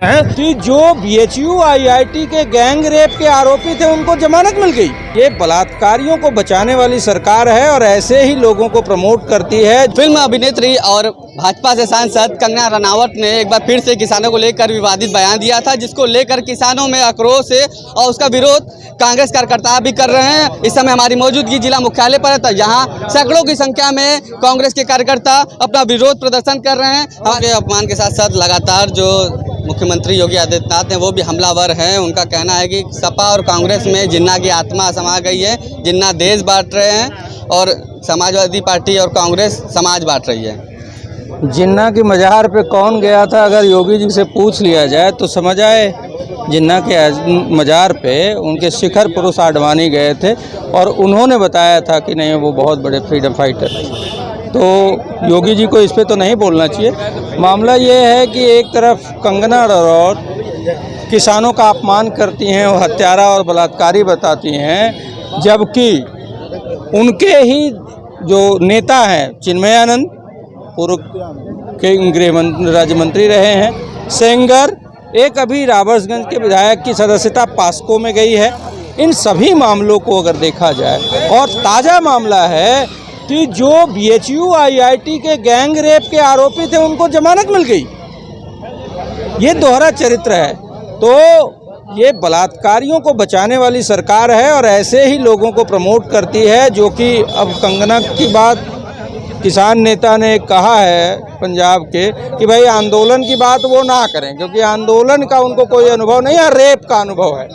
कि जो BHU IIT के गैंग रेप के आरोपी थे उनको जमानत मिल गई। ये बलात्कारियों को बचाने वाली सरकार है और ऐसे ही लोगों को प्रमोट करती है। फिल्म अभिनेत्री और भाजपा से सांसद कंगना रनावत ने एक बार फिर से किसानों को लेकर विवादित बयान दिया था, जिसको लेकर किसानों में आक्रोश है और उसका विरोध कांग्रेस कार्यकर्ता भी कर रहे हैं। इस समय हमारी मौजूदगी जिला मुख्यालय पर है, जहाँ सैकड़ों की संख्या में कांग्रेस के कार्यकर्ता अपना विरोध प्रदर्शन कर रहे हैं। हमारे अपमान के साथ साथ लगातार जो मुख्यमंत्री योगी आदित्यनाथ हैं वो भी हमलावर हैं। उनका कहना है कि सपा और कांग्रेस में जिन्ना की आत्मा समा गई है, जिन्ना देश बांट रहे हैं और समाजवादी पार्टी और कांग्रेस समाज बांट रही है। जिन्ना की मज़ार पे कौन गया था, अगर योगी जी से पूछ लिया जाए तो समझ आए। जिन्ना के मज़ार पे उनके शिखर पुरुष आडवाणी गए थे और उन्होंने बताया था कि नहीं वो बहुत बड़े फ्रीडम फाइटर थे। तो योगी जी को इस पे तो नहीं बोलना चाहिए। मामला ये है कि एक तरफ कंगना रनौत किसानों का अपमान करती हैं और हत्यारा और बलात्कारी बताती हैं, जबकि उनके ही जो नेता हैं चिन्मयानंद पूर्व के गृह राज्य मंत्री रहे हैं, सेंगर, एक अभी राबर्ट्सगंज के विधायक की सदस्यता पास्को में गई है। इन सभी मामलों को अगर देखा जाए और ताज़ा मामला है कि जो BHU IIT के गैंग रेप के आरोपी थे उनको जमानत मिल गई। ये दोहरा चरित्र है। तो ये बलात्कारियों को बचाने वाली सरकार है और ऐसे ही लोगों को प्रमोट करती है, जो कि अब कंगना की बात किसान नेता ने कहा है पंजाब के कि भाई आंदोलन की बात वो ना करें, क्योंकि आंदोलन का उनको कोई अनुभव नहीं है, रेप का अनुभव है।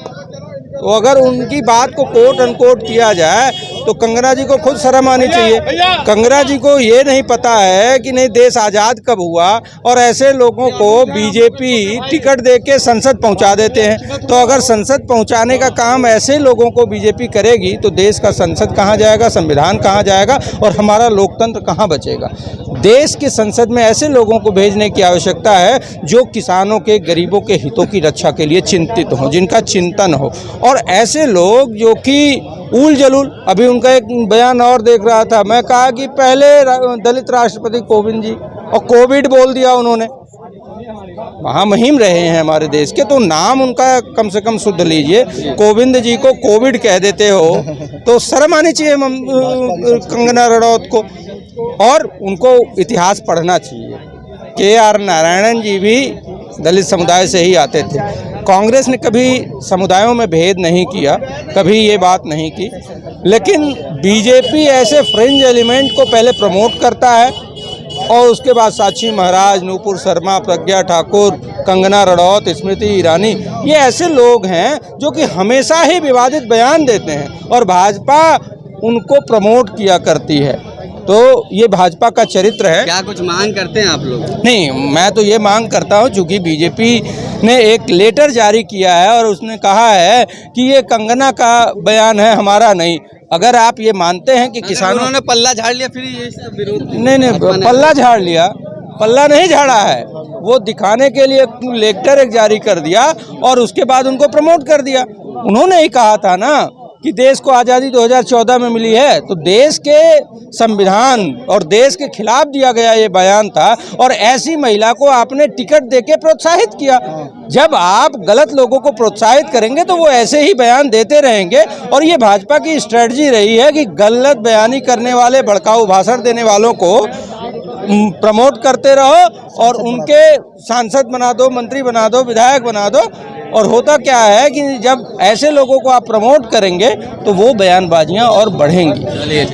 तो अगर उनकी बात को कोट अनकोट किया जाए तो कंगना जी को खुद शर्म आनी चाहिए। कंगना जी को ये नहीं पता है कि नहीं देश आज़ाद कब हुआ, और ऐसे लोगों को बीजेपी टिकट दे के संसद पहुंचा देते हैं। तो अगर संसद पहुंचाने का काम ऐसे लोगों को बीजेपी करेगी तो देश का संसद कहाँ जाएगा, संविधान कहाँ जाएगा और हमारा लोकतंत्र कहाँ बचेगा। देश के संसद में ऐसे लोगों को भेजने की आवश्यकता है जो किसानों के, गरीबों के हितों की रक्षा के लिए चिंतित हों, जिनका चिंतन हो। और ऐसे लोग जो कि उल जलूल, अभी उनका एक बयान और देख रहा था, मैं कहा कि पहले दलित राष्ट्रपति कोविंद जी, और कोविड बोल दिया उन्होंने। महामहिम रहे हैं हमारे देश के, तो नाम उनका कम से कम शुद्ध लीजिए। कोविंद जी को कोविड कह देते हो तो शर्म आनी चाहिए कंगना रनौत को, और उनको इतिहास पढ़ना चाहिए। KR नारायणन जी भी दलित समुदाय से ही आते थे। कांग्रेस ने कभी समुदायों में भेद नहीं किया, कभी ये बात नहीं की, लेकिन बीजेपी ऐसे फ्रिंज एलिमेंट को पहले प्रमोट करता है और उसके बाद साक्षी महाराज, नूपुर शर्मा, प्रज्ञा ठाकुर, कंगना रनौत, स्मृति ईरानी, ये ऐसे लोग हैं जो कि हमेशा ही विवादित बयान देते हैं और भाजपा उनको प्रमोट किया करती है। तो ये भाजपा का चरित्र है। क्या कुछ मांग करते हैं आप लोग? नहीं, मैं तो ये मांग करता हूँ, चूँकि बीजेपी ने एक लेटर जारी किया है और उसने कहा है कि ये कंगना का बयान है, हमारा नहीं। अगर आप ये मानते हैं कि किसानों ने पल्ला झाड़ लिया, फिर ये सब विरोध नहीं, पल्ला झाड़ लिया, पल्ला नहीं झाड़ा है, वो दिखाने के लिए लेटर एक जारी कर दिया और उसके बाद उनको प्रमोट कर दिया। उन्होंने ही कहा था ना कि देश को आज़ादी 2014 में मिली है, तो देश के संविधान और देश के खिलाफ दिया गया ये बयान था, और ऐसी महिला को आपने टिकट देके प्रोत्साहित किया। जब आप गलत लोगों को प्रोत्साहित करेंगे तो वो ऐसे ही बयान देते रहेंगे, और ये भाजपा की स्ट्रेटजी रही है कि गलत बयानी करने वाले, भड़काऊ भाषण देने वालों को प्रमोट करते रहो और उनके सांसद बना दो, मंत्री बना दो, विधायक बना दो। और होता क्या है कि जब ऐसे लोगों को आप प्रमोट करेंगे तो वो बयानबाजियां और बढ़ेंगी।